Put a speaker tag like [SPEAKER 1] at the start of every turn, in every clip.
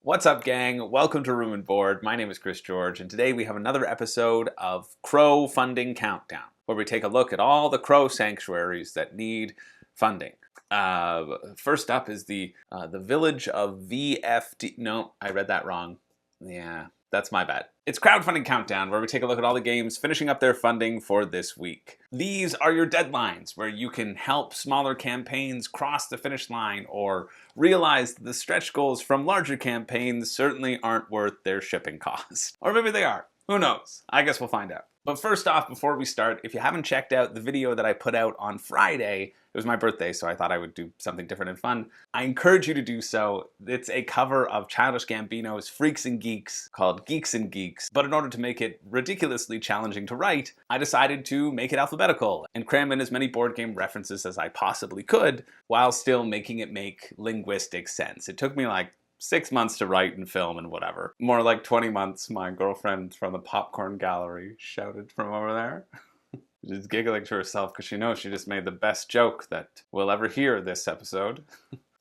[SPEAKER 1] What's up, gang? Welcome to Room and Board. My name is Chris George, and today we have another episode of Crowdfunding Countdown, where we take a look at all the crow sanctuaries that need funding. First up is the village of VFD. No, I read that wrong. Yeah, that's my bad. It's Crowdfunding Countdown, where we take a look at all the games finishing up their funding for this week. These are your deadlines, where you can help smaller campaigns cross the finish line or realize that the stretch goals from larger campaigns certainly aren't worth their shipping cost. Or maybe they are. Who knows? I guess we'll find out. But first off, before we start, if you haven't checked out the video that I put out on Friday, it was my birthday, so I thought I would do something different and fun. I encourage you to do so. It's a cover of Childish Gambino's Freaks and Geeks called Geeks and Geeks. But in order to make it ridiculously challenging to write, I decided to make it alphabetical and cram in as many board game references as I possibly could while still making it make linguistic sense. It took me like 6 months to write and film and whatever. More like 20 months, my girlfriend from the popcorn gallery shouted from over there. She's giggling to herself because she knows she just made the best joke that we'll ever hear this episode.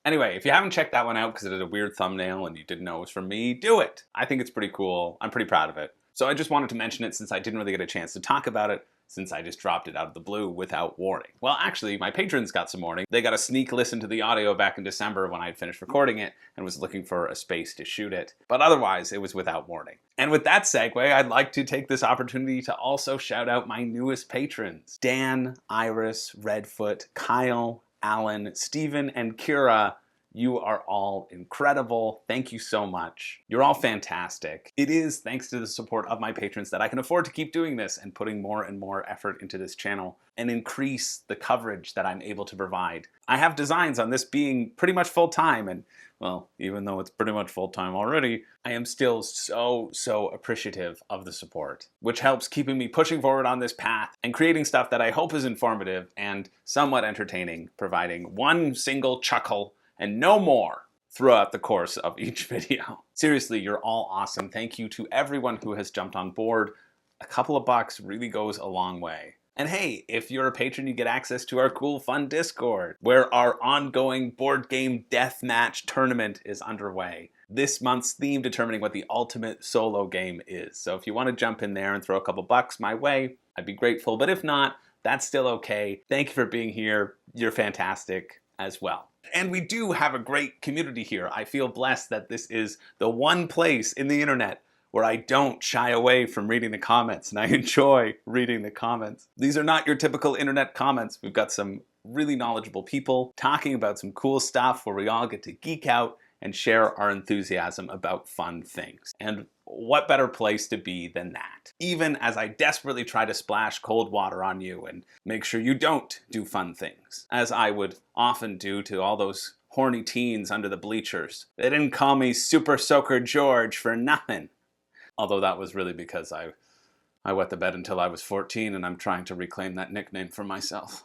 [SPEAKER 1] Anyway, if you haven't checked that one out because it had a weird thumbnail and you didn't know it was from me, do it. I think it's pretty cool. I'm pretty proud of it. So I just wanted to mention it since I didn't really get a chance to talk about it, since I just dropped it out of the blue without warning. Well, actually, my patrons got some warning. They got a sneak listen to the audio back in December when I had finished recording it and was looking for a space to shoot it. But otherwise, it was without warning. And with that segue, I'd like to take this opportunity to also shout out my newest patrons. Dan, Iris, Redfoot, Kyle, Alan, Steven, and Kira. You are all incredible. Thank you so much. You're all fantastic. It is thanks to the support of my patrons that I can afford to keep doing this and putting more and more effort into this channel and increase the coverage that I'm able to provide. I have designs on this being pretty much full-time, and well, even though it's pretty much full-time already, I am still so appreciative of the support, which helps keeping me pushing forward on this path and creating stuff that I hope is informative and somewhat entertaining, providing one single chuckle and no more throughout the course of each video. Seriously, you're all awesome. Thank you to everyone who has jumped on board. A couple of bucks really goes a long way. And hey, if you're a patron, you get access to our cool, fun Discord, where our ongoing board game deathmatch tournament is underway. This month's theme determining what the ultimate solo game is. So if you want to jump in there and throw a couple bucks my way, I'd be grateful. But if not, that's still okay. Thank you for being here. You're fantastic as well. And we do have a great community here. I feel blessed that this is the one place in the internet where I don't shy away from reading the comments, and I enjoy reading the comments. These are not your typical internet comments. We've got some really knowledgeable people talking about some cool stuff where we all get to geek out and share our enthusiasm about fun things. And what better place to be than that? Even as I desperately try to splash cold water on you and make sure you don't do fun things, as I would often do to all those horny teens under the bleachers. They didn't call me Super Soaker George for nothing. Although that was really because I wet the bed until I was 14 and I'm trying to reclaim that nickname for myself.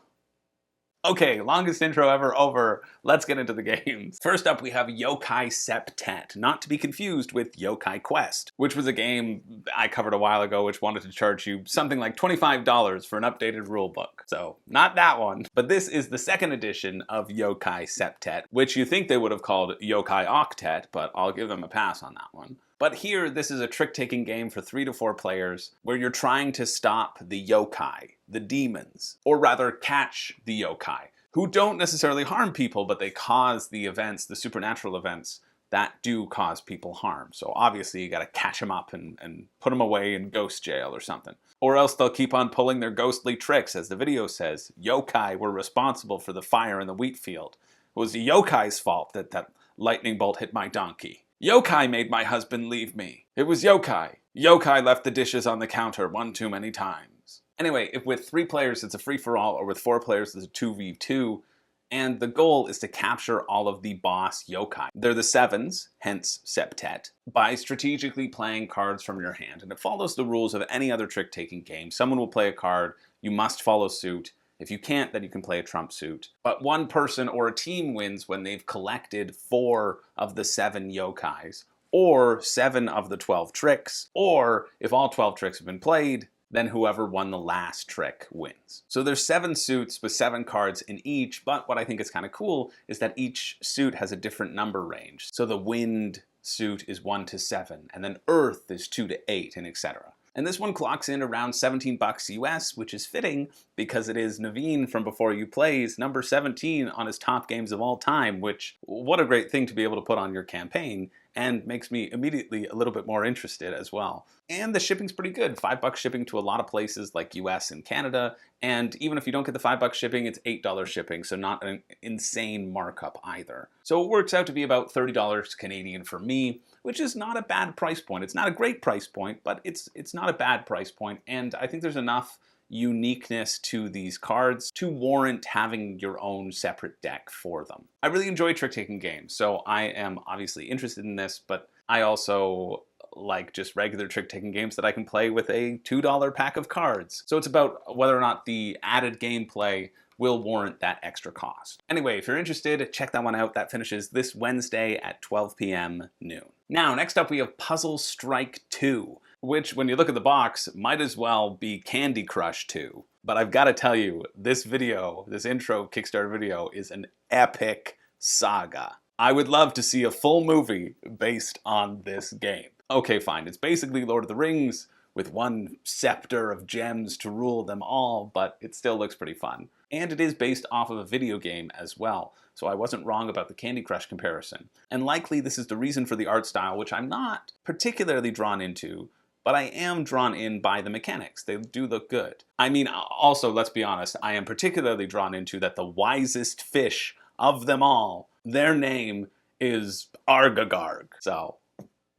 [SPEAKER 1] Okay, longest intro ever over. Let's get into the games. First up, we have Yokai Septet, not to be confused with Yokai Quest, which was a game I covered a while ago which wanted to charge you something like $25 for an updated rulebook. So, not that one. But this is the second edition of Yokai Septet, which you think they would have called Yokai Octet, but I'll give them a pass on that one. But here, this is a trick-taking game for 3 to 4 players where you're trying to stop the yokai, the demons, or rather catch the yokai, who don't necessarily harm people, but they cause the events, the supernatural events, that do cause people harm. So obviously you gotta catch them up and put them away in ghost jail or something. Or else they'll keep on pulling their ghostly tricks. As the video says, yokai were responsible for the fire in the wheat field. It was the yokai's fault that that lightning bolt hit my donkey. Yokai made my husband leave me. It was yokai. Yokai left the dishes on the counter one too many times. Anyway, if with 3 players it's a free-for-all, or with 4 players it's a 2v2, and the goal is to capture all of the boss yokai. They're the 7s, hence Septet, by strategically playing cards from your hand, and it follows the rules of any other trick-taking game. Someone will play a card, you must follow suit. If you can't, then you can play a trump suit. But one person or a team wins when they've collected 4 of the 7 yokais, or 7 of the 12 tricks, or if all 12 tricks have been played, then whoever won the last trick wins. So there's 7 suits with 7 cards in each, but what I think is kind of cool is that each suit has a different number range. So the wind Suit is 1 to 7, and then Earth is 2 to 8, and etc. And this one clocks in around $17 US, which is fitting because it is Naveen from Before You Play's number 17 on his top games of all time, which, what a great thing to be able to put on your campaign, and makes me immediately a little bit more interested as well. And the shipping's pretty good, $5 shipping to a lot of places like US and Canada, and even if you don't get the $5 shipping, it's $8 shipping, so not an insane markup either. So it works out to be about $30 Canadian for me, which is not a bad price point. It's not a great price point, but it's not a bad price point, and I think there's enough uniqueness to these cards to warrant having your own separate deck for them. I really enjoy trick-taking games, so I am obviously interested in this, but I also like just regular trick-taking games that I can play with a $2 pack of cards. So it's about whether or not the added gameplay will warrant that extra cost. Anyway, if you're interested, check that one out. That finishes this Wednesday at 12 p.m. noon. Now, next up we have Puzzle Strike 2, which, when you look at the box, might as well be Candy Crush 2. But I've got to tell you, this video, this intro Kickstarter video, is an epic saga. I would love to see a full movie based on this game. Okay, fine, it's basically Lord of the Rings with one scepter of gems to rule them all, but it still looks pretty fun. And it is based off of a video game as well, so I wasn't wrong about the Candy Crush comparison. And likely this is the reason for the art style, which I'm not particularly drawn into, but I am drawn in by the mechanics. They do look good. I mean, also, let's be honest, I am particularly drawn into that the wisest fish of them all, their name is Argagarg. So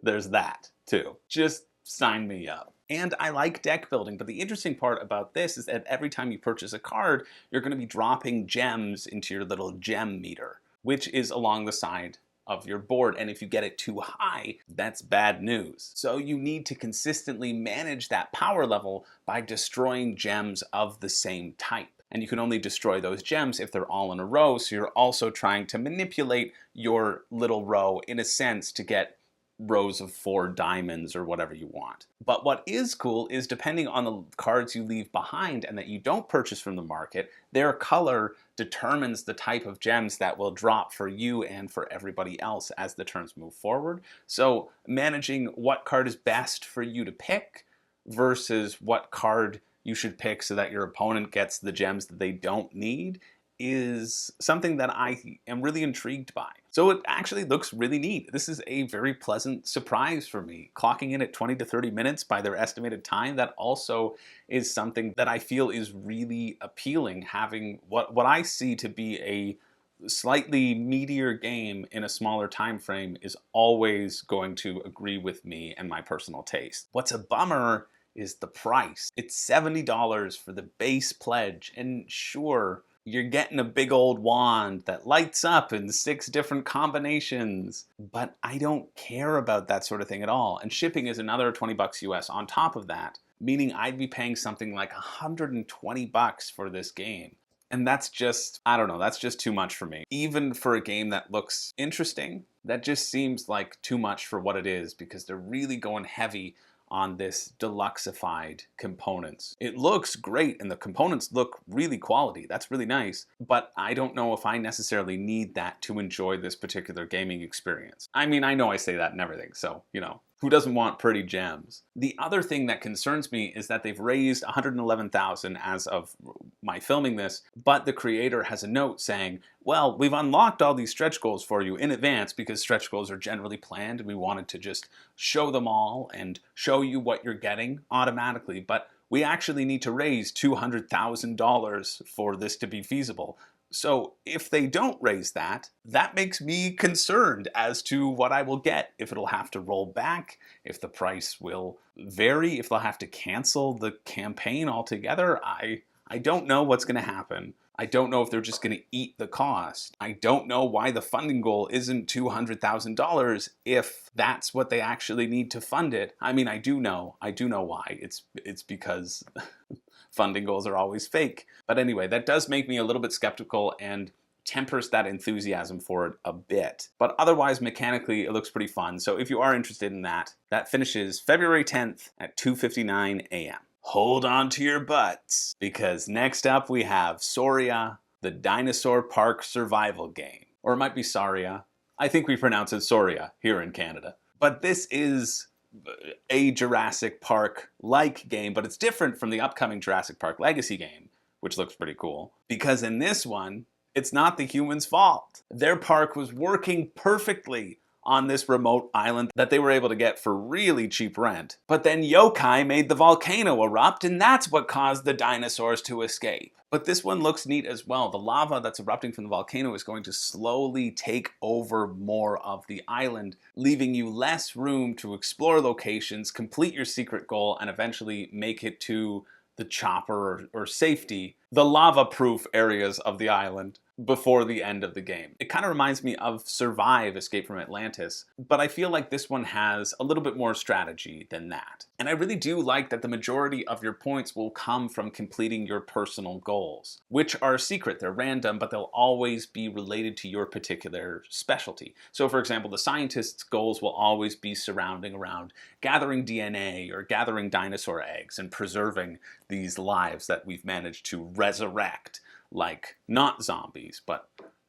[SPEAKER 1] there's that too. Just sign me up. And I like deck building, but the interesting part about this is that every time you purchase a card, you're going to be dropping gems into your little gem meter, which is along the side of your board, and if you get it too high, that's bad news. So you need to consistently manage that power level by destroying gems of the same type. And you can only destroy those gems if they're all in a row, so you're also trying to manipulate your little row in a sense to get rows of 4 diamonds or whatever you want. But what is cool is, depending on the cards you leave behind and that you don't purchase from the market, their color determines the type of gems that will drop for you and for everybody else as the turns move forward. So managing what card is best for you to pick versus what card you should pick so that your opponent gets the gems that they don't need is something that I am really intrigued by. So it actually looks really neat. This is a very pleasant surprise for me. Clocking in at 20 to 30 minutes by their estimated time, that also is something that I feel is really appealing, having what I see to be a slightly meatier game in a smaller time frame is always going to agree with me and my personal taste. What's a bummer is the price. It's $70 for the base pledge, and sure, you're getting a big old wand that lights up in 6 different combinations, but I don't care about that sort of thing at all. And shipping is another $20 US on top of that, meaning I'd be paying something like $120 for this game. And that's just, I don't know, that's just too much for me. Even for a game that looks interesting, that just seems like too much for what it is, because they're really going heavy on this deluxeified components. It looks great and the components look really quality. That's really nice, but I don't know if I necessarily need that to enjoy this particular gaming experience. I mean, I know I say that and everything, so, you know, who doesn't want pretty gems? The other thing that concerns me is that they've raised $111,000 as of my filming this, but the creator has a note saying, well, we've unlocked all these stretch goals for you in advance because stretch goals are generally planned and we wanted to just show them all and show you what you're getting automatically, but we actually need to raise $200,000 for this to be feasible. So if they don't raise that, that makes me concerned as to what I will get, if it'll have to roll back, if the price will vary, if they'll have to cancel the campaign altogether. I don't know what's going to happen. I don't know if they're just going to eat the cost. I don't know why the funding goal isn't $200,000 if that's what they actually need to fund it. I mean, I do know why. It's because funding goals are always fake. But anyway, that does make me a little bit skeptical and tempers that enthusiasm for it a bit. But otherwise, mechanically, it looks pretty fun. So if you are interested in that, that finishes February 10th at 2:59 a.m. Hold on to your butts, because next up we have Sauria, the Dinosaur Park survival game. Or it might be Sauria. I think we pronounce it Sauria here in Canada. But this is a Jurassic Park-like game, but it's different from the upcoming Jurassic Park Legacy game, which looks pretty cool. Because in this one, it's not the humans' fault. Their park was working perfectly on this remote island that they were able to get for really cheap rent. But then Yokai made the volcano erupt, and that's what caused the dinosaurs to escape. But this one looks neat as well. The lava that's erupting from the volcano is going to slowly take over more of the island, leaving you less room to explore locations, complete your secret goal, and eventually make it to the chopper or safety, the lava-proof areas of the island before the end of the game. It kind of reminds me of Survive Escape from Atlantis, but I feel like this one has a little bit more strategy than that. And I really do like that the majority of your points will come from completing your personal goals, which are secret. They're random, but they'll always be related to your particular specialty. So for example, the scientist's goals will always be surrounding around gathering DNA or gathering dinosaur eggs and preserving these lives that we've managed to resurrect, like not zombies. But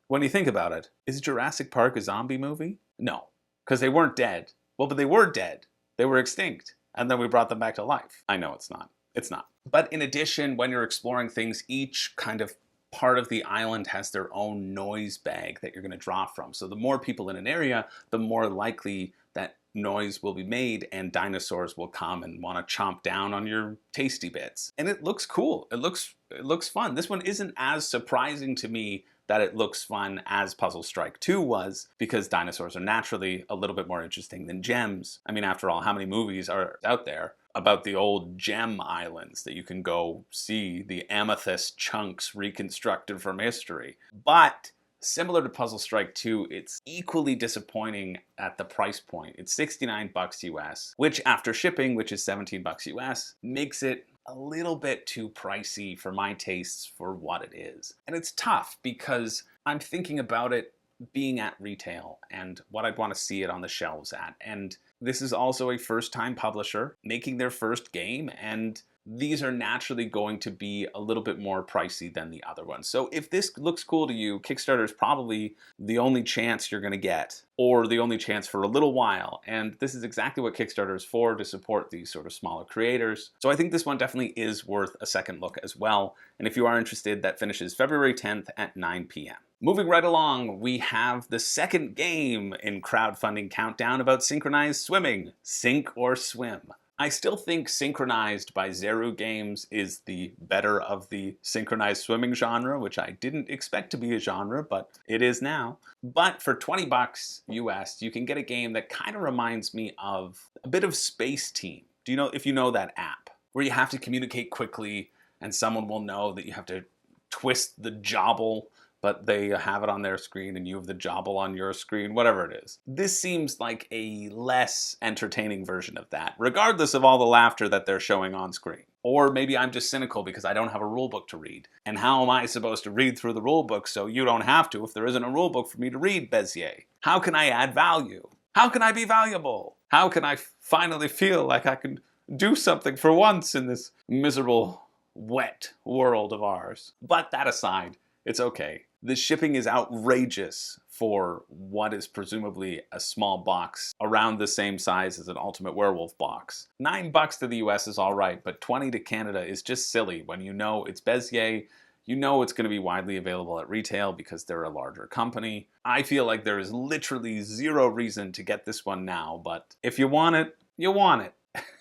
[SPEAKER 1] when you think about it, is Jurassic Park a zombie movie? No, because they weren't dead. Well, but they were dead. They were extinct, and then we brought them back to life. I know it's not. It's not. But in addition, when you're exploring things, each kind of part of the island has their own noise bag that you're going to draw from. So the more people in an area, the more likely that noise will be made and dinosaurs will come and want to chomp down on your tasty bits. And it looks cool. It looks fun. This one isn't as surprising to me that it looks fun as Puzzle Strike 2 was, because dinosaurs are naturally a little bit more interesting than gems. I mean, after all, how many movies are out there about the old gem islands that you can go see the amethyst chunks reconstructed from history? But similar to Puzzle Strike 2, it's equally disappointing at the price point. It's 69 bucks US, which after shipping, which is 17 bucks US, makes it a little bit too pricey for my tastes for what it is. And it's tough because I'm thinking about it being at retail and what I'd want to see it on the shelves at. And this is also a first-time publisher making their first game, and these are naturally going to be a little bit more pricey than the other ones. So if this looks cool to you, Kickstarter is probably the only chance you're going to get, or the only chance for a little while. And this is exactly what Kickstarter is for, to support these sort of smaller creators. So I think this one definitely is worth a second look as well. And if you are interested, that finishes February 10th at 9 p.m. Moving right along, we have the second game in Crowdfunding Countdown about synchronized swimming, Sink or Swim. I still think Synchronized by Zeru Games is the better of the synchronized swimming genre, which I didn't expect to be a genre, but it is now. But for 20 bucks US, you can get a game that kind of reminds me of a bit of Space Team. Do you know, if you know that app, where you have to communicate quickly and someone will know that you have to twist the jobble, but they have it on their screen and you have the jobble on your screen, whatever it is. This seems like a less entertaining version of that, regardless of all the laughter that they're showing on screen. Or maybe I'm just cynical because I don't have a rulebook to read. And how am I supposed to read through the rulebook so you don't have to if there isn't a rulebook for me to read, Bezier? How can I add value? How can I be valuable? How can I finally feel like I can do something for once in this miserable, wet world of ours? But that aside, it's okay. The shipping is outrageous for what is presumably a small box around the same size as an Ultimate Werewolf box. 9 bucks to the US is all right, but 20 to Canada is just silly when you know it's Bezier, you know it's going to be widely available at retail because they're a larger company. I feel like there is literally zero reason to get this one now, but if you want it, you want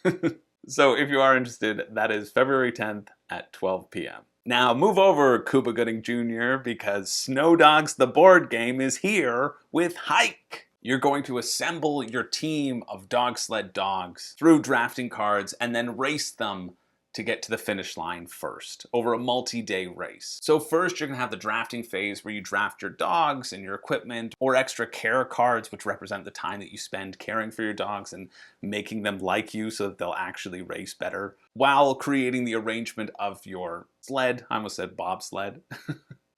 [SPEAKER 1] it. So if you are interested, that is February 10th at 12 p.m. Now move over, Cuba Gooding Jr., because Snow Dogs the board game is here with Hike. You're going to assemble your team of dog sled dogs through drafting cards and then race them to get to the finish line first over a multi-day race. So first you're gonna have the drafting phase where you draft your dogs and your equipment, or extra care cards, which represent the time that you spend caring for your dogs and making them like you so that they'll actually race better, while creating the arrangement of your sled. I almost said bobsled.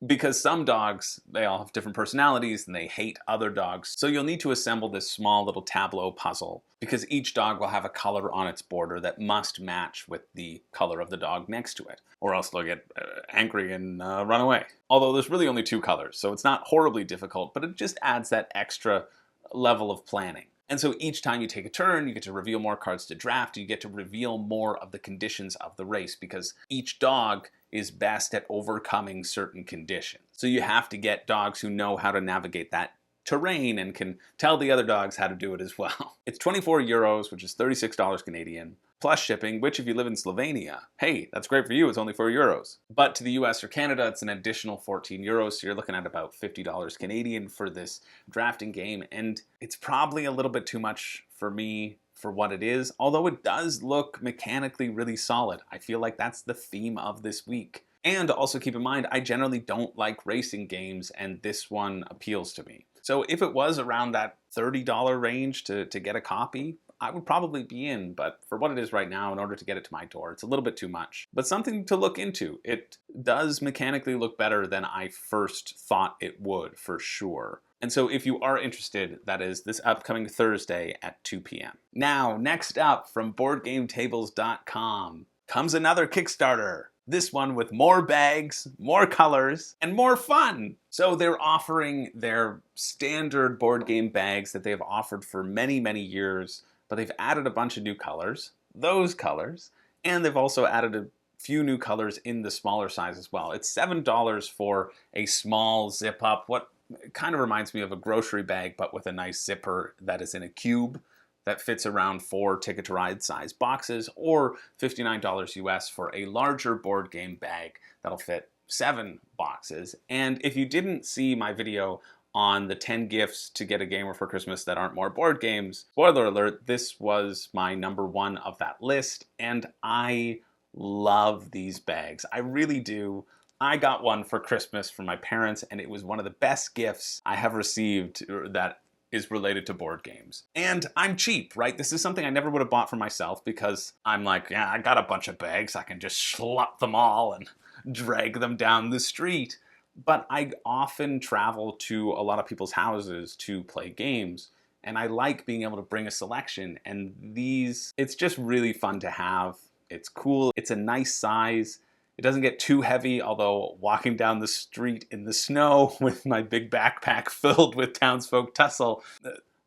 [SPEAKER 1] because some dogs, they all have different personalities and they hate other dogs. So you'll need to assemble this small little tableau puzzle because each dog will have a color on its border that must match with the color of the dog next to it, or else they'll get angry and run away. Although there's really only 2 colors, so it's not horribly difficult, but it just adds that extra level of planning. And so each time you take a turn, you get to reveal more cards to draft, you get to reveal more of the conditions of the race, because each dog is best at overcoming certain conditions. So you have to get dogs who know how to navigate that terrain and can tell the other dogs how to do it as well. It's 24 euros, which is $36 Canadian, plus shipping, which if you live in Slovenia, hey, that's great for you, it's only 4 euros. But to the US or Canada, it's an additional 14 euros, so you're looking at about $50 Canadian for this drafting game, and it's probably a little bit too much for me for what it is, although it does look mechanically really solid. I feel like that's the theme of this week. And also keep in mind, I generally don't like racing games, and this one appeals to me. So if it was around that $30 range to get a copy, I would probably be in, but for what it is right now, in order to get it to my door, it's a little bit too much. But something to look into. It does mechanically look better than I first thought it would, for sure. And so if you are interested, that is this upcoming Thursday at 2 p.m. Now, next up from BoardGameTables.com comes another Kickstarter. This one with more bags, more colors, and more fun. So they're offering their standard board game bags that they've offered for many, many years, but they've added a bunch of new colors, those colors, and they've also added a few new colors in the smaller size as well. It's $7 for a small zip up, what kind of reminds me of a grocery bag, but with a nice zipper that is in a cube that fits around 4 Ticket to Ride size boxes, or $59 US for a larger board game bag that'll fit 7 boxes. And if you didn't see my video on the 10 gifts to get a gamer for Christmas that aren't more board games, spoiler alert, this was my #1 of that list, and I love these bags. I really do. I got one for Christmas from my parents, and it was one of the best gifts I have received that is related to board games. And I'm cheap, right? This is something I never would have bought for myself because I'm like, yeah, I got a bunch of bags. I can just schlep them all and drag them down the street. But I often travel to a lot of people's houses to play games, and I like being able to bring a selection, and these, it's just really fun to have. It's cool. It's a nice size. It doesn't get too heavy, although walking down the street in the snow with my big backpack filled with townsfolk tussle,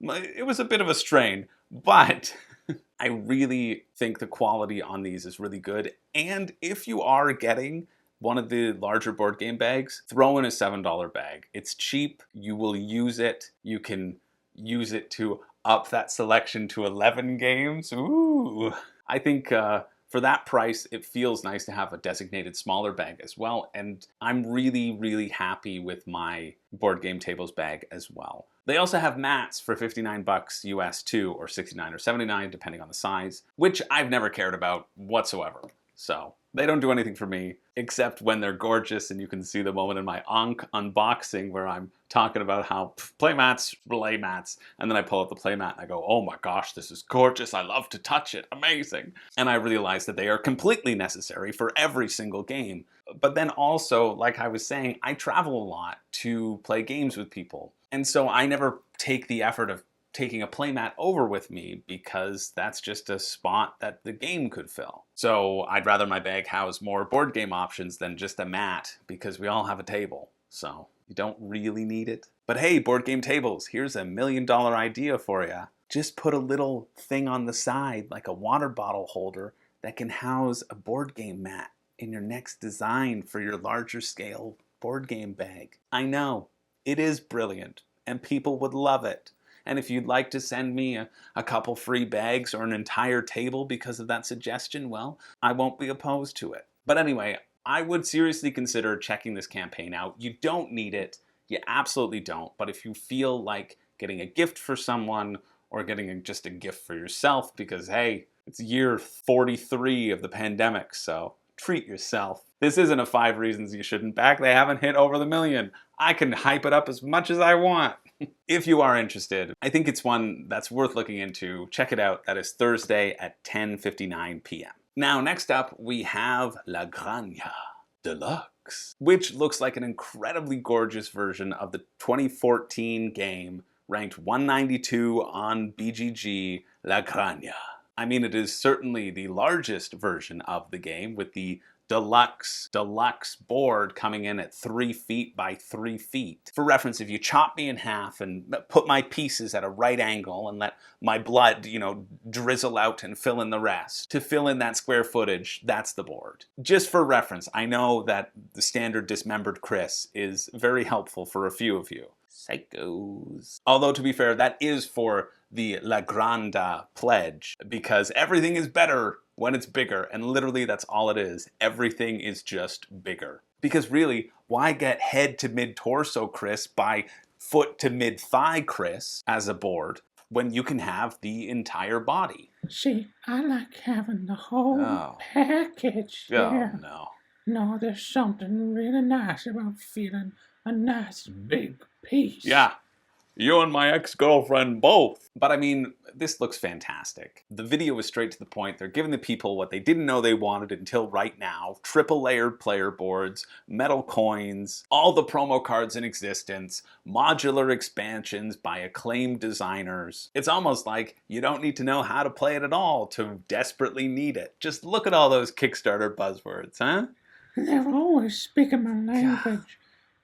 [SPEAKER 1] it was a bit of a strain, but I really think the quality on these is really good. And if you are getting one of the larger board game bags, throw in a $7 bag. It's cheap, you will use it, you can use it to up that selection to 11 games. Ooh! I think for that price, it feels nice to have a designated smaller bag as well, and I'm really, really happy with my Board Game Tables bag as well. They also have mats for $59 US too, or $69 or $79 depending on the size, which I've never cared about whatsoever. So they don't do anything for me, except when they're gorgeous, and you can see the moment in my unboxing where I'm talking about how playmats, relay mats, and then I pull out the playmat and I go, oh my gosh, this is gorgeous, I love to touch it, amazing. And I realize that they are completely necessary for every single game. But then also, like I was saying, I travel a lot to play games with people. And so I never take the effort of taking a playmat over with me because that's just a spot that the game could fill. So I'd rather my bag house more board game options than just a mat, because we all have a table. So you don't really need it. But hey, Board Game Tables, here's a $1 million idea for you. Just put a little thing on the side, like a water bottle holder, that can house a board game mat in your next design for your larger scale board game bag. I know, it is brilliant, and people would love it. And if you'd like to send me a couple free bags or an entire table because of that suggestion, well, I won't be opposed to it. But anyway, I would seriously consider checking this campaign out. You don't need it. You absolutely don't. But if you feel like getting a gift for someone or getting just a gift for yourself, because hey, it's year 43 of the pandemic, so treat yourself. This isn't a 5 reasons you shouldn't back. They haven't hit over the million. I can hype it up as much as I want. If you are interested, I think it's one that's worth looking into. Check it out. That is Thursday at 10:59 p.m. Now, next up, we have La Granja Deluxe. Deluxe, which looks like an incredibly gorgeous version of the 2014 game, ranked 192 on BGG, La Granja. I mean, it is certainly the largest version of the game, with the deluxe board coming in at 3 feet by 3 feet. For reference, if you chop me in half and put my pieces at a right angle and let my blood, drizzle out and fill in the rest, to fill in that square footage, that's the board. Just for reference, I know that the standard dismembered Chris is very helpful for a few of you. Psychos. Although, to be fair, that is for the La Granja pledge, because everything is better when it's bigger, and literally that's all it is. Everything is just bigger. Because really, why get head to mid-torso Chris by foot to mid-thigh Chris as a board when you can have the entire body?
[SPEAKER 2] See, I like having the whole package.
[SPEAKER 1] Oh, no.
[SPEAKER 2] No, there's something really nice about feeling a nice big piece.
[SPEAKER 1] Yeah. You and my ex-girlfriend both. But I mean, this looks fantastic. The video is straight to the point. They're giving the people what they didn't know they wanted until right now. Triple layered player boards, metal coins, all the promo cards in existence, modular expansions by acclaimed designers. It's almost like you don't need to know how to play it at all to desperately need it. Just look at all those Kickstarter buzzwords, huh?
[SPEAKER 2] They're always speaking my language.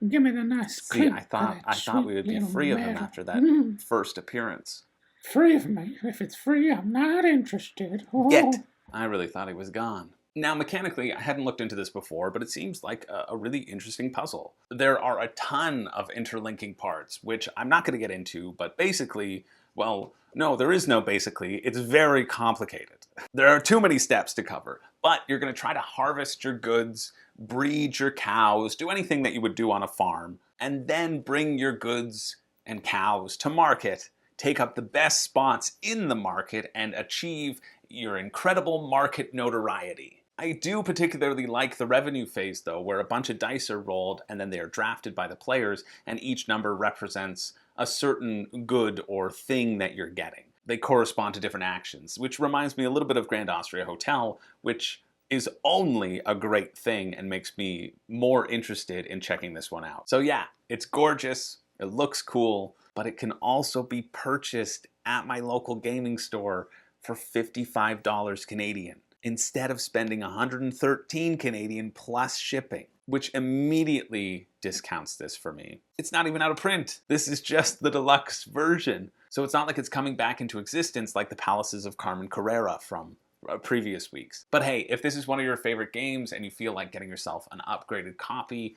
[SPEAKER 2] Give me the nice
[SPEAKER 1] See, I thought we would be free of him after that first appearance.
[SPEAKER 2] Free of me? If it's free, I'm not interested. Oh.
[SPEAKER 1] Get! I really thought he was gone. Now, mechanically, I hadn't looked into this before, but it seems like a really interesting puzzle. There are a ton of interlinking parts, which I'm not going to get into, but basically, well, no, there is no basically. It's very complicated. There are too many steps to cover, but you're going to try to harvest your goods, breed your cows, do anything that you would do on a farm, and then bring your goods and cows to market, take up the best spots in the market, and achieve your incredible market notoriety. I do particularly like the revenue phase, though, where a bunch of dice are rolled and then they are drafted by the players, and each number represents a certain good or thing that you're getting. They correspond to different actions, which reminds me a little bit of Grand Austria Hotel, which is only a great thing and makes me more interested in checking this one out. So yeah, it's gorgeous, it looks cool, but it can also be purchased at my local gaming store for $55 Canadian, instead of spending 113 Canadian plus shipping, which immediately discounts this for me. It's not even out of print. This is just the deluxe version. So it's not like it's coming back into existence like the Palaces of Carmen Carrera from previous weeks. But hey, if this is one of your favorite games and you feel like getting yourself an upgraded copy,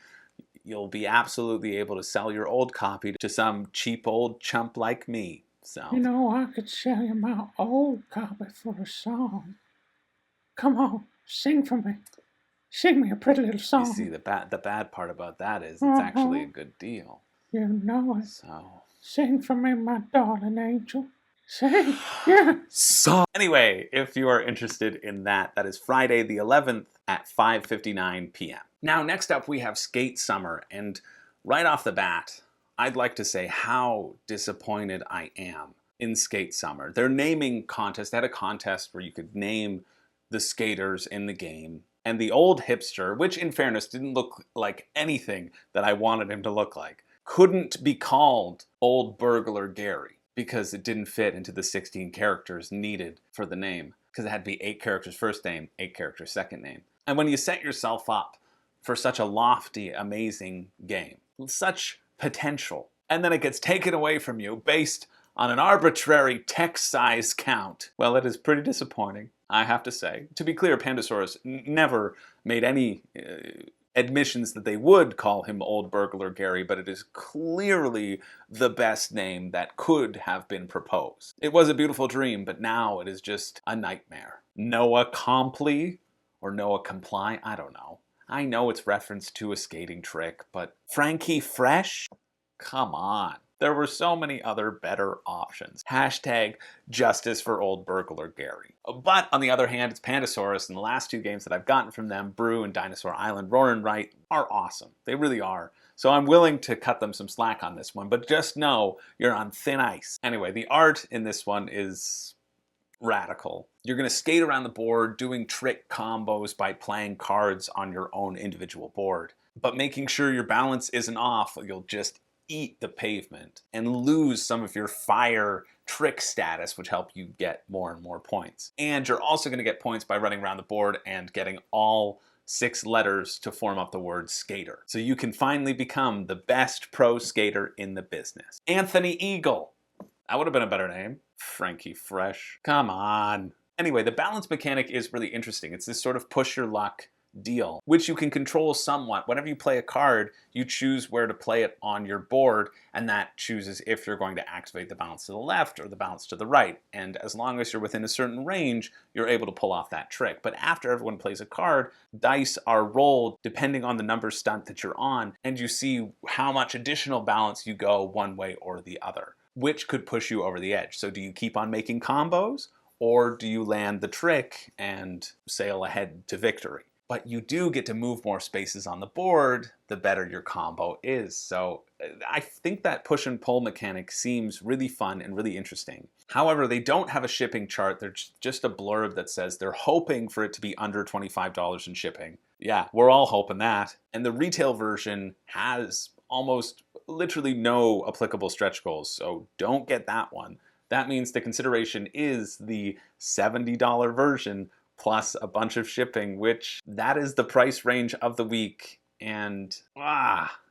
[SPEAKER 1] you'll be absolutely able to sell your old copy to some cheap old chump like me. So,
[SPEAKER 2] I could sell you my old copy for a song. Come on, sing for me. Sing me a pretty little song.
[SPEAKER 1] You see, the bad part about that is it's actually a good deal.
[SPEAKER 2] You know it.
[SPEAKER 1] So,
[SPEAKER 2] sing for me, my darling angel. Sing, yeah.
[SPEAKER 1] So, anyway, if you are interested in that, that is Friday the 11th at 5:59 p.m. Now, next up we have Skate Summer, and right off the bat, I'd like to say how disappointed I am in Skate Summer. Their naming contest, they had a contest where you could name the skaters in the game, and the old hipster, which in fairness didn't look like anything that I wanted him to look like, couldn't be called Old Burglar Gary because it didn't fit into the 16 characters needed for the name, because it had to be 8 characters first name, 8 characters second name. And when you set yourself up for such a lofty, amazing game, such potential, and then it gets taken away from you based on an arbitrary text size count, well, it is pretty disappointing, I have to say. To be clear, Pandasaurus never made any admissions that they would call him Old Burglar Gary, but it is clearly the best name that could have been proposed. It was a beautiful dream, but now it is just a nightmare. Noah Comply, or Noah Comply, I don't know. I know it's reference to a skating trick, but Frankie Fresh? Come on. There were so many other better options. Hashtag justice for Old Burglar Gary. But on the other hand, it's Pandasaurus, and the last 2 games that I've gotten from them, Brew and Dinosaur Island, Roar and Write, are awesome. They really are. So I'm willing to cut them some slack on this one, but just know you're on thin ice. Anyway, the art in this one is radical. You're going to skate around the board doing trick combos by playing cards on your own individual board. but making sure your balance isn't off, you'll just eat the pavement and lose some of your fire trick status, which help you get more and more points. And you're also going to get points by running around the board and getting all 6 letters to form up the word skater. So you can finally become the best pro skater in the business. Anthony Eagle. That would have been a better name. Frankie Fresh. Come on. Anyway, the balance mechanic is really interesting. It's this sort of push your luck deal, which you can control somewhat. Whenever you play a card, you choose where to play it on your board, and that chooses if you're going to activate the balance to the left or the balance to the right. And as long as you're within a certain range, you're able to pull off that trick. But after everyone plays a card, dice are rolled depending on the number stunt that you're on, and you see how much additional balance you go one way or the other, which could push you over the edge. So do you keep on making combos, or do you land the trick and sail ahead to victory? But you do get to move more spaces on the board, the better your combo is. So I think that push and pull mechanic seems really fun and really interesting. However, they don't have a shipping chart. There's just a blurb that says they're hoping for it to be under $25 in shipping. Yeah, we're all hoping that. And the retail version has almost literally no applicable stretch goals, so don't get that one. That means the consideration is the $70 version plus a bunch of shipping, which that is the price range of the week. And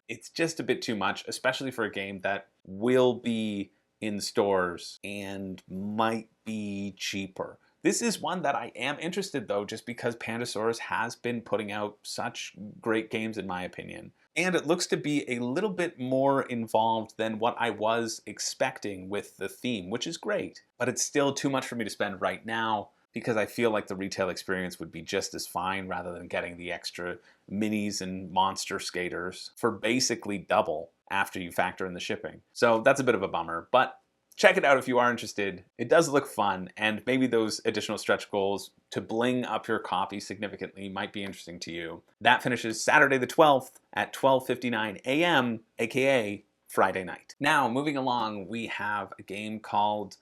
[SPEAKER 1] it's just a bit too much, especially for a game that will be in stores and might be cheaper. This is one that I am interested though, just because Pandasaurus has been putting out such great games in my opinion. And it looks to be a little bit more involved than what I was expecting with the theme, which is great. But it's still too much for me to spend right now, because I feel like the retail experience would be just as fine rather than getting the extra minis and monster skaters for basically double after you factor in the shipping. So that's a bit of a bummer, but check it out if you are interested. It does look fun, and maybe those additional stretch goals to bling up your copy significantly might be interesting to you. That finishes Saturday the 12th at 12:59 a.m., aka Friday night. Now, moving along, we have a game called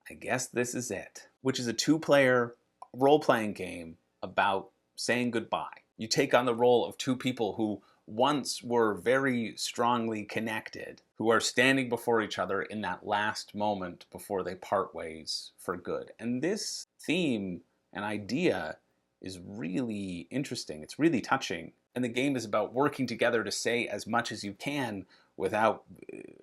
[SPEAKER 1] I Guess This Is It, which is a 2-player role-playing game about saying goodbye. You take on the role of 2 people who once were very strongly connected, who are standing before each other in that last moment before they part ways for good. And this theme and idea is really interesting. It's really touching. And the game is about working together to say as much as you can without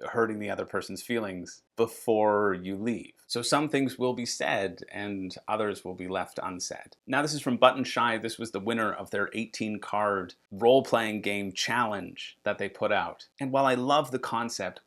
[SPEAKER 1] hurting the other person's feelings before you leave. So some things will be said and others will be left unsaid. Now this is from Button Shy. This was the winner of their 18-card role-playing game challenge that they put out. And while I love the concept,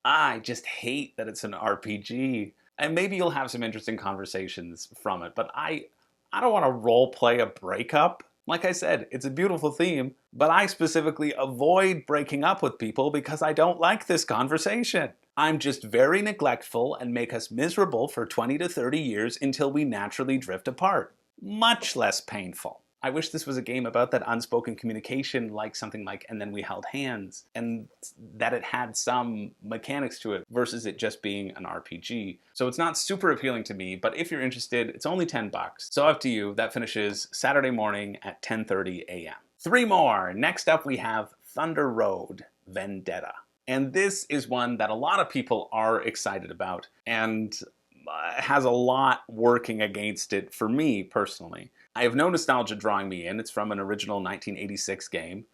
[SPEAKER 1] I just hate that it's an RPG. And maybe you'll have some interesting conversations from it, but I don't want to role-play a breakup. Like I said, it's a beautiful theme, but I specifically avoid breaking up with people because I don't like this conversation. I'm just very neglectful and make us miserable for 20 to 30 years until we naturally drift apart. Much less painful. I wish this was a game about that unspoken communication, like something like And Then We Held Hands, and that it had some mechanics to it versus it just being an RPG. So it's not super appealing to me, but if you're interested, it's only $10. So up to you. That finishes Saturday morning at 10:30 a.m. 3 more. Next up we have Thunder Road Vendetta. And this is one that a lot of people are excited about and has a lot working against it for me personally. I have no nostalgia drawing me in. It's from an original 1986 game.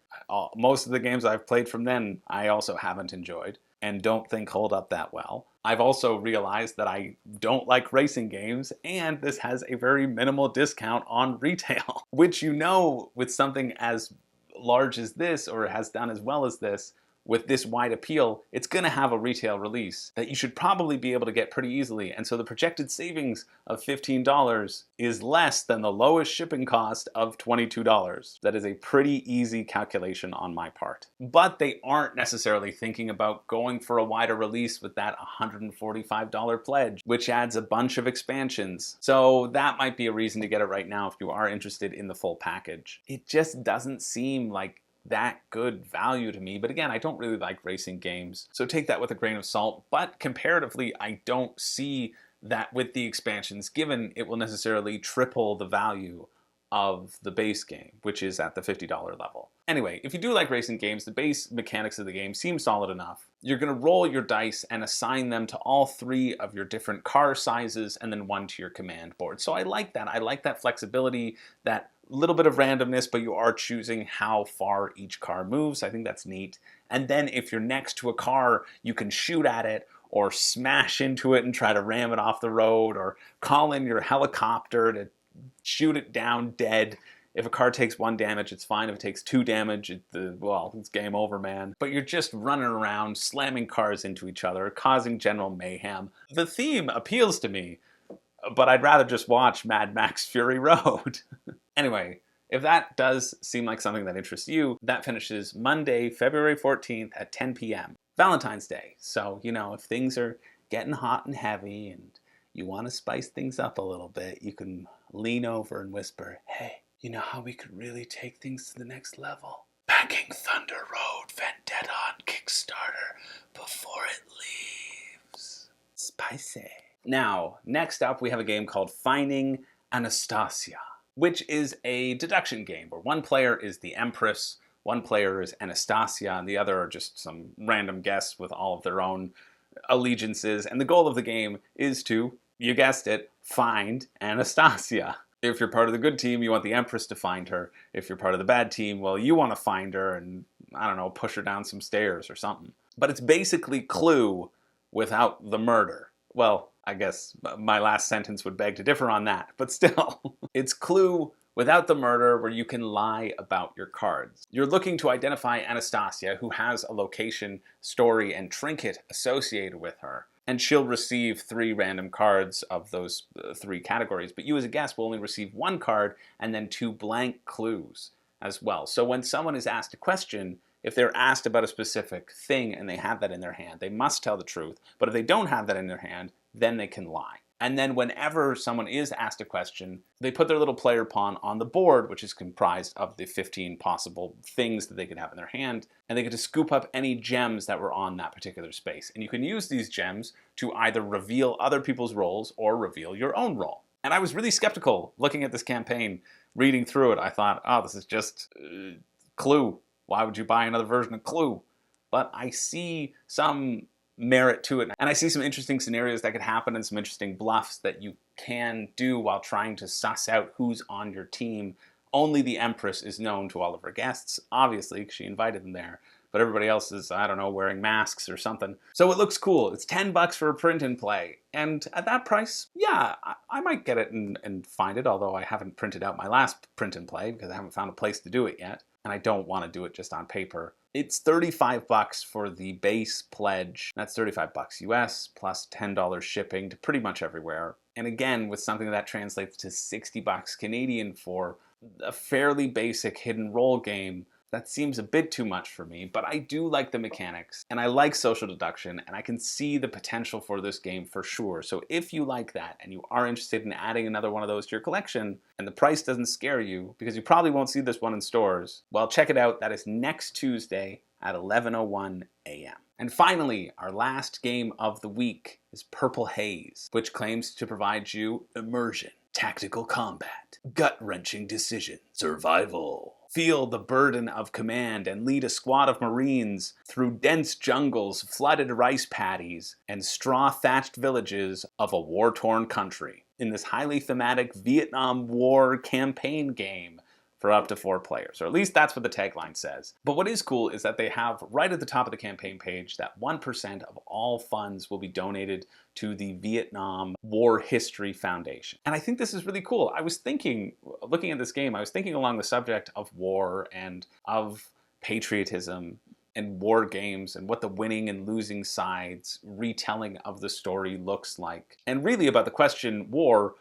[SPEAKER 1] Most of the games I've played from then, I also haven't enjoyed and don't think hold up that well. I've also realized that I don't like racing games, and this has a very minimal discount on retail, which with something as large as this, or has done as well as this, with this wide appeal, it's going to have a retail release that you should probably be able to get pretty easily. And so the projected savings of $15 is less than the lowest shipping cost of $22. That is a pretty easy calculation on my part. But they aren't necessarily thinking about going for a wider release with that $145 pledge, which adds a bunch of expansions. So that might be a reason to get it right now if you are interested in the full package. It just doesn't seem like that good value to me. But again, I don't really like racing games, so take that with a grain of salt. But comparatively, I don't see that with the expansions, given it will necessarily triple the value of the base game, which is at the $50 level. Anyway, if you do like racing games, the base mechanics of the game seem solid enough. You're going to roll your dice and assign them to all 3 of your different car sizes and then 1 to your command board. So I like that. I like that flexibility, that little bit of randomness, but you are choosing how far each car moves. I think that's neat. And then if you're next to a car, you can shoot at it or smash into it and try to ram it off the road, or call in your helicopter to shoot it down dead. If a car takes 1 damage, it's fine. If it takes 2 damage, it's game over, man. But you're just running around, slamming cars into each other, causing general mayhem. The theme appeals to me, but I'd rather just watch Mad Max Fury Road. Anyway, if that does seem like something that interests you, that finishes Monday, February 14th at 10 p.m. Valentine's Day. So, if things are getting hot and heavy and you want to spice things up a little bit, you can lean over and whisper, hey, you know how we could really take things to the next level? Backing Thunder Road Vendetta on Kickstarter before it leaves. Spicy. Now, next up we have a game called Finding Anastasia, which is a deduction game where one player is the Empress, one player is Anastasia, and the other are just some random guests with all of their own allegiances. And the goal of the game is to, you guessed it, find Anastasia. If you're part of the good team, you want the Empress to find her. If you're part of the bad team, well, you want to find her and, I don't know, push her down some stairs or something. But it's basically Clue without the murder. Well, I guess my last sentence would beg to differ on that, but still. It's Clue without the murder, where you can lie about your cards. You're looking to identify Anastasia, who has a location, story, and trinket associated with her. And she'll receive 3 random cards of those 3 categories, but you as a guest will only receive 1 card and then 2 blank clues as well. So when someone is asked a question, if they're asked about a specific thing and they have that in their hand, they must tell the truth. But if they don't have that in their hand, then they can lie. And then whenever someone is asked a question, they put their little player pawn on the board, which is comprised of the 15 possible things that they could have in their hand, and they get to scoop up any gems that were on that particular space. And you can use these gems to either reveal other people's roles or reveal your own role. And I was really skeptical looking at this campaign, reading through it. I thought, oh, this is just Clue. Why would you buy another version of Clue? But I see some merit to it. And I see some interesting scenarios that could happen and some interesting bluffs that you can do while trying to suss out who's on your team. Only the Empress is known to all of her guests, obviously, because she invited them there. But everybody else is, I don't know, wearing masks or something. So it looks cool. It's $10 for a print and play. And at that price, yeah, I might get it and find it, although I haven't printed out my last print and play because I haven't found a place to do it yet. And I don't want to do it just on paper. It's $35 for the base pledge. That's $35 US plus $10 shipping to pretty much everywhere. And again, with something that translates to $60 Canadian for a fairly basic hidden role game, that seems a bit too much for me, but I do like the mechanics, and I like social deduction, and I can see the potential for this game for sure. So if you like that, and you are interested in adding another one of those to your collection, and the price doesn't scare you, because you probably won't see this one in stores, well, check it out. That is next Tuesday at 11:01 a.m. And finally, our last game of the week is Purple Haze, which claims to provide you immersion, tactical combat, gut-wrenching decisions, survival. Feel the burden of command and lead a squad of Marines through dense jungles, flooded rice paddies, and straw-thatched villages of a war-torn country in this highly thematic Vietnam War campaign game for up to 4 players, or at least that's what the tagline says. But what is cool is that they have right at the top of the campaign page that 1% of all funds will be donated to the Vietnam War History Foundation. And I think this is really cool. I was thinking, looking at this game, I was thinking along the subject of war and of patriotism and war games and what the winning and losing sides retelling of the story looks like. And really about the question, war,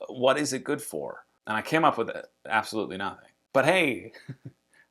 [SPEAKER 1] what is it good for? And I came up with absolutely nothing. But hey,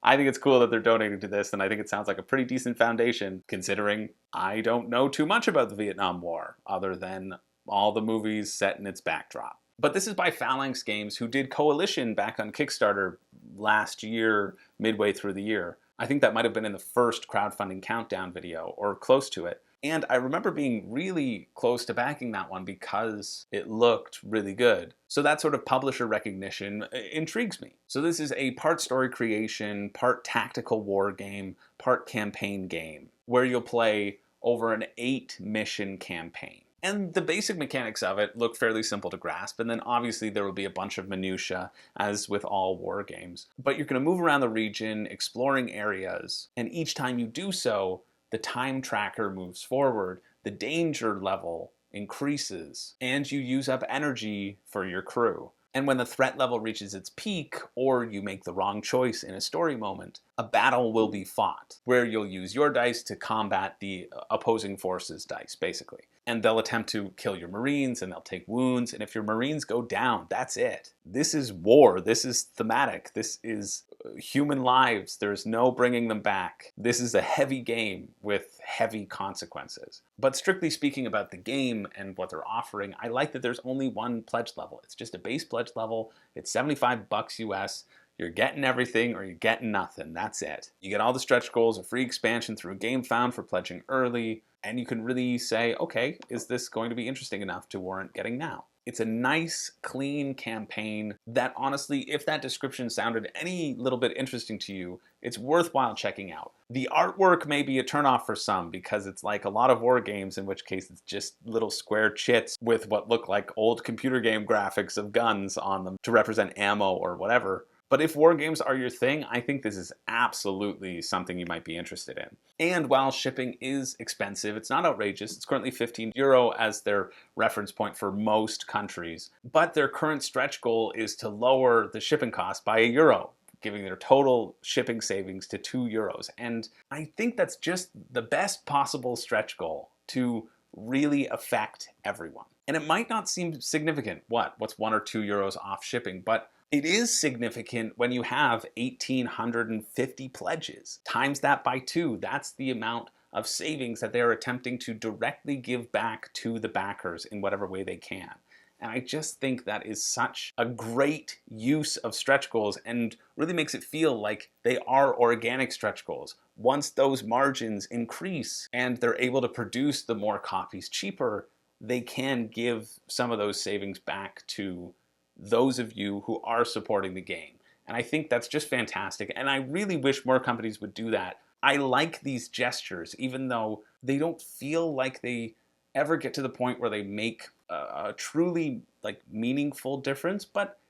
[SPEAKER 1] I think it's cool that they're donating to this, and I think it sounds like a pretty decent foundation, considering I don't know too much about the Vietnam War, other than all the movies set in its backdrop. But this is by Phalanx Games, who did Coalition back on Kickstarter last year, midway through the year. I think that might have been in the first Crowdfunding Countdown video, or close to it. And I remember being really close to backing that one because it looked really good. So that sort of publisher recognition intrigues me. So this is a part story creation, part tactical war game, part campaign game, where you'll play over an 8-mission campaign. And the basic mechanics of it look fairly simple to grasp, and then obviously there will be a bunch of minutiae, as with all war games. But you're going to move around the region, exploring areas, and each time you do so, the time tracker moves forward, the danger level increases, and you use up energy for your crew. And when the threat level reaches its peak, or you make the wrong choice in a story moment, a battle will be fought, where you'll use your dice to combat the opposing force's dice, basically. And they'll attempt to kill your Marines, and they'll take wounds, and if your Marines go down, that's it. This is war. This is thematic. This is human lives. There's no bringing them back. This is a heavy game with heavy consequences. But strictly speaking about the game and what they're offering, I like that there's only one pledge level. It's just a base pledge level. It's $75 US. You're getting everything or you're getting nothing. That's it. You get all the stretch goals, a free expansion through Gamefound for pledging early, and you can really say, okay, is this going to be interesting enough to warrant getting now? It's a nice, clean campaign that honestly, if that description sounded any little bit interesting to you, it's worthwhile checking out. The artwork may be a turnoff for some because it's like a lot of war games, in which case it's just little square chits with what look like old computer game graphics of guns on them to represent ammo or whatever. But if war games are your thing, I think this is absolutely something you might be interested in. And while shipping is expensive, it's not outrageous. It's currently €15 as their reference point for most countries. But their current stretch goal is to lower the shipping cost by €1, giving their total shipping savings to €2. And I think that's just the best possible stretch goal to really affect everyone. And it might not seem significant. What's €1 or €2 off shipping? But it is significant when you have 1,850 pledges. Times that by 2, that's the amount of savings that they're attempting to directly give back to the backers in whatever way they can. And I just think that is such a great use of stretch goals and really makes it feel like they are organic stretch goals. Once those margins increase and they're able to produce the more copies cheaper, they can give some of those savings back to those of you who are supporting the game. And I think that's just fantastic. And I really wish more companies would do that. I like these gestures, even though they don't feel like they ever get to the point where they make a truly meaningful difference, but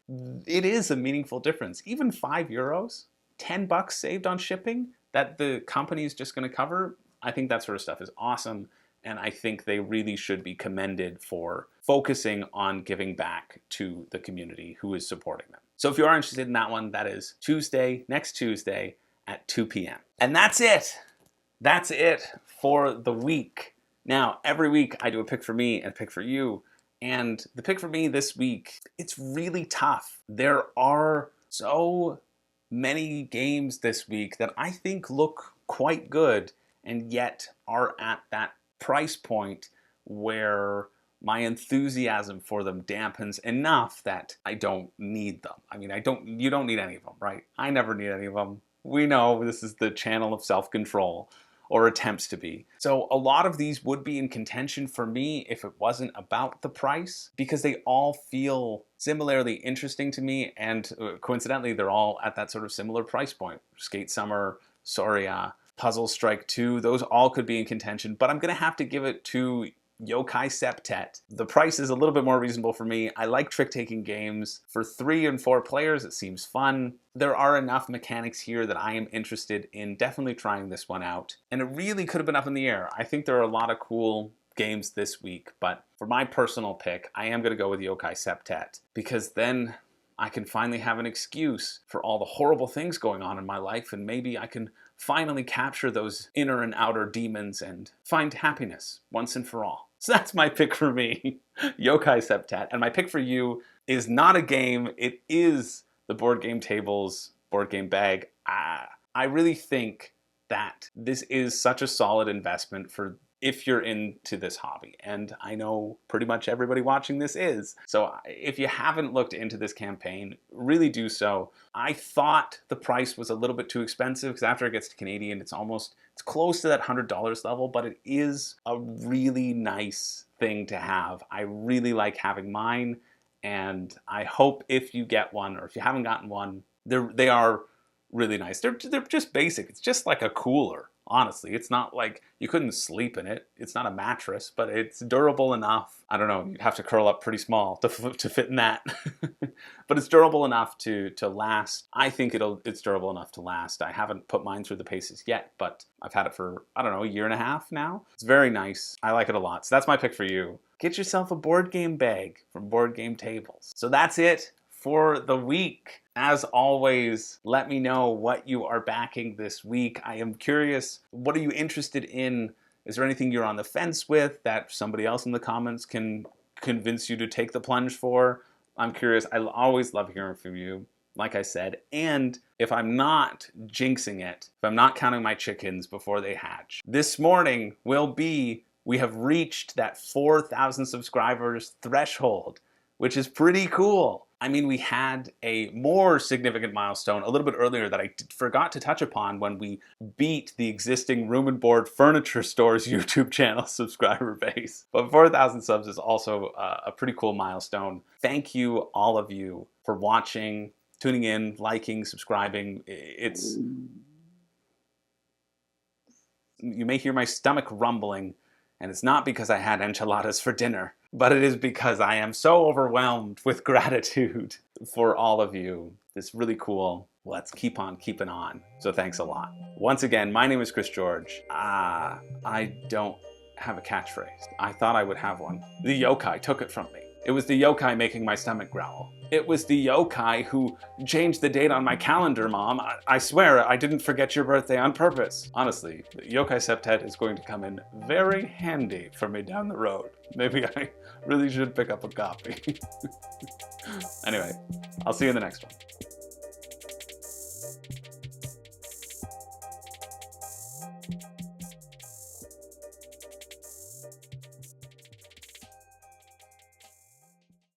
[SPEAKER 1] it is a meaningful difference. Even €5, $10 saved on shipping that the company is just going to cover. I think that sort of stuff is awesome. And I think they really should be commended for focusing on giving back to the community who is supporting them. So if you are interested in that one, that is next Tuesday at 2 p.m. And that's it. That's it for the week. Now, every week I do a pick for me and a pick for you. And the pick for me this week, it's really tough. There are so many games this week that I think look quite good and yet are at that price point where my enthusiasm for them dampens enough that I don't need them. I mean, you don't need any of them, right? I never need any of them. We know this is the channel of self-control, or attempts to be. So a lot of these would be in contention for me if it wasn't about the price, because they all feel similarly interesting to me, and coincidentally, they're all at that sort of similar price point. Skate Summer, Sauria, Puzzle Strike 2, those all could be in contention, but I'm gonna have to give it to Yokai Septet. The price is a little bit more reasonable for me. I like trick-taking games. For 3 and 4 players, it seems fun. There are enough mechanics here that I am interested in definitely trying this one out. And it really could have been up in the air. I think there are a lot of cool games this week, but for my personal pick, I am gonna go with Yokai Septet, because then I can finally have an excuse for all the horrible things going on in my life, and maybe I can finally capture those inner and outer demons and find happiness once and for all. So that's my pick for me, Yokai Septet. And my pick for you is not a game, it is the Board Game Table's Board Game Bag. I really think that this is such a solid investment for if you're into this hobby. And I know pretty much everybody watching this is. So if you haven't looked into this campaign, really do so. I thought the price was a little bit too expensive because after it gets to Canadian, it's close to that $100 level, but it is a really nice thing to have. I really like having mine, and I hope if you get one, or if you haven't gotten one, they are really nice. They're just basic. It's just like a cooler. Honestly, it's not like you couldn't sleep in it. It's not a mattress, but it's durable enough. I don't know, you'd have to curl up pretty small to fit in that. But it's durable enough to last. I think it's durable enough to last. I haven't put mine through the paces yet, but I've had it for, I don't know, a year and a half now. It's very nice. I like it a lot. So that's my pick for you. Get yourself a board game bag from Board Game Tables. So that's it for the week. As always, let me know what you are backing this week. I am curious, what are you interested in? Is there anything you're on the fence with that somebody else in the comments can convince you to take the plunge for? I'm curious. I always love hearing from you, like I said. And if I'm not jinxing it, if I'm not counting my chickens before they hatch, this morning we have reached that 4,000 subscribers threshold, which is pretty cool. I mean, we had a more significant milestone a little bit earlier that I forgot to touch upon when we beat the existing Room and Board Furniture Store's YouTube channel subscriber base. But 4,000 subs is also a pretty cool milestone. Thank you, all of you, for watching, tuning in, liking, subscribing. You may hear my stomach rumbling, and it's not because I had enchiladas for dinner, but it is because I am so overwhelmed with gratitude for all of you. It's really cool. Let's keep on keeping on. So thanks a lot. Once again, my name is Chris George. I don't have a catchphrase. I thought I would have one. The yokai took it from me. It was the yokai making my stomach growl. It was the yokai who changed the date on my calendar, Mom. I swear I didn't forget your birthday on purpose. Honestly, the Yokai Septet is going to come in very handy for me down the road. Maybe I really should pick up a copy. Anyway, I'll see you in the next one.